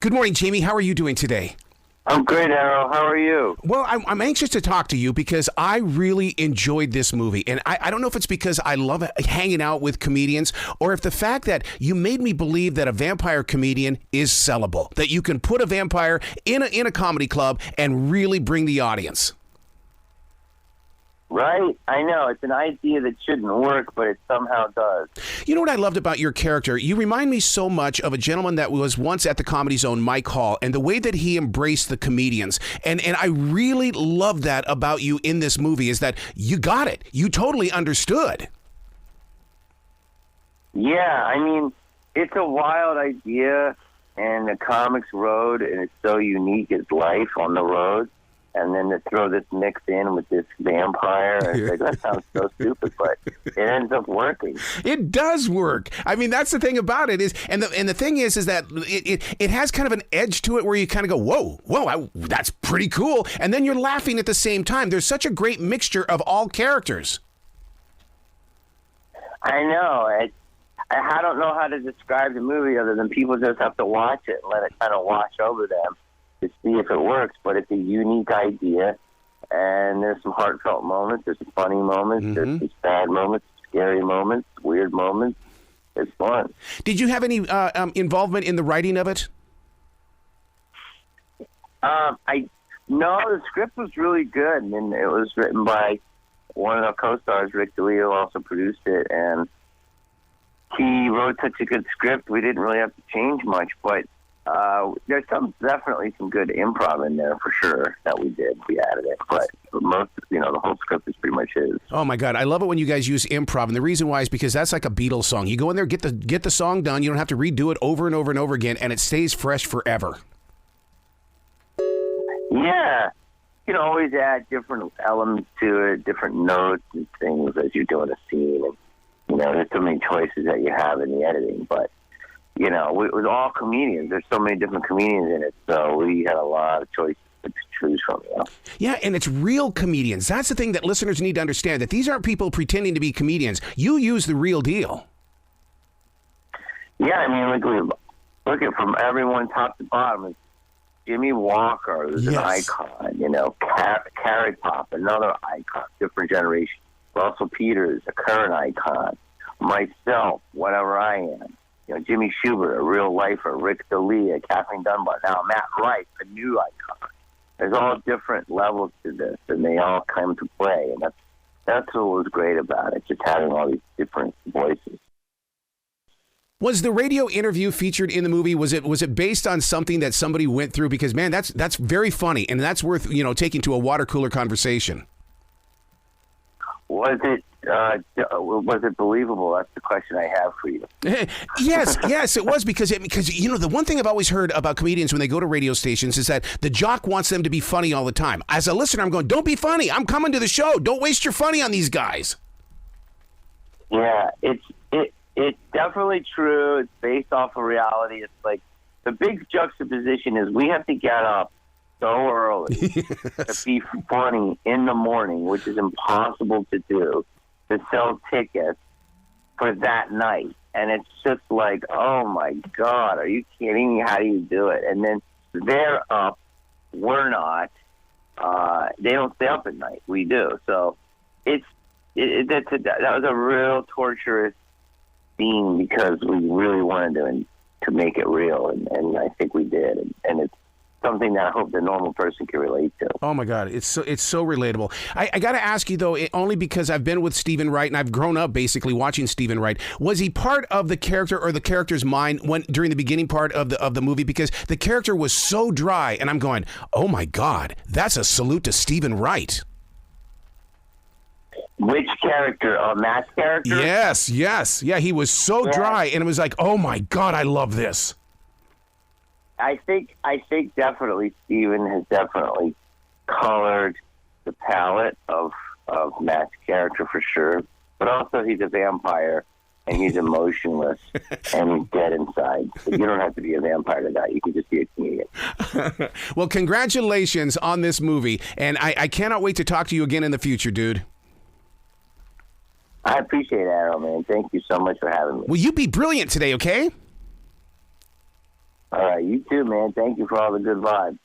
Good morning, Jamie. How are you doing today? I'm great, Arrow. How are you? Well, I'm anxious to talk to you because I really enjoyed this movie. And I don't know if it's because I love hanging out with comedians or if the fact that you made me believe that a vampire comedian is sellable, that you can put a vampire in a comedy club and really bring the audience. Right? I know. It's an idea that shouldn't work, but it somehow does. You know what I loved about your character? You remind me so much of a gentleman that was once at the Comedy Zone, Mike Hall, and the way that he embraced the comedians. And I really love that about you in this movie is that you got it. You totally understood. Yeah, I mean, it's a wild idea, and the comics road, and it's so unique as life on the road. And then to throw this mix in with this vampire, it's like, that sounds so stupid, but it ends up working. It does work. I mean, that's the thing about it is, and the thing is that it has kind of an edge to it where you kind of go, whoa, that's pretty cool, and then you're laughing at the same time. There's such a great mixture of all characters. I know. I don't know how to describe the movie other than people just have to watch it and let it kind of wash over them to see if it works, but it's a unique idea, and there's some heartfelt moments, there's some funny moments, there's some sad moments, scary moments, weird moments. It's fun. Did you have any involvement in the writing of it? No, the script was really good, and it was written by one of our co-stars, Rick DeLeo, also produced it, and he wrote such a good script, we didn't really have to change much, but there's definitely some good improv in there for sure that we did. We added it, but most, the whole script is pretty much his. Oh my God, I love it when you guys use improv, and the reason why is because that's like a Beatles song. You go in there, get the song done. You don't have to redo it over and over and over again, and it stays fresh forever. Yeah, you can always add different elements to it, different notes and things as you're doing a scene, and there's so many choices that you have in the editing, but. It was all comedians. There's so many different comedians in it, so we had a lot of choices to choose from. Yeah, and it's real comedians. That's the thing that listeners need to understand, that these aren't people pretending to be comedians. You use the real deal. Yeah, I mean, look at from everyone top to bottom. It's Jimmy Walker, who's an icon, Carrot Top, another icon, different generation. Russell Peters, a current icon. Myself, whatever I am. Jimmy Schubert, a real lifer, Rick DeLeo, Kathleen Dunbar, now Matt Rife, a new icon. There's all different levels to this, and they all come to play, and that's what was great about it, just having all these different voices. Was the radio interview featured in the movie? Was it based on something that somebody went through? Because man, that's very funny, and that's worth taking to a water cooler conversation. Was it believable? That's the question I have for you. Yes, it was because the one thing I've always heard about comedians when they go to radio stations is that the jock wants them to be funny all the time. As a listener, I'm going, don't be funny. I'm coming to the show. Don't waste your funny on these guys. Yeah, it's definitely true. It's based off of reality. It's like the big juxtaposition is we have to get up so early to be funny in the morning, which is impossible to do, to sell tickets for that night. And it's just like, oh my God, are you kidding me? How do you do it? And then they're up, we're not. They don't stay up at night. We do. So that was a real torturous scene because we really wanted to make it real, and I think we did. And it's something that I hope the normal person can relate to. Oh my God, it's so relatable. I got to ask you though, only because I've been with Stephen Wright and I've grown up basically watching Stephen Wright. Was he part of the character or the character's mind during the beginning part of the movie? Because the character was so dry, and I'm going, oh my God, that's a salute to Stephen Wright. Which character? Matt's character? Yes, yeah. He was so dry, and it was like, oh my God, I love this. I think definitely Stephen has definitely colored the palette of Matt's character for sure. But also he's a vampire and he's emotionless and he's dead inside. So you don't have to be a vampire to that. You can just be a comedian. Well, congratulations on this movie, and I cannot wait to talk to you again in the future, dude. I appreciate it, Arrow, man. Thank you so much for having me. Will you be brilliant today, okay? All right, you too, man. Thank you for all the good vibes.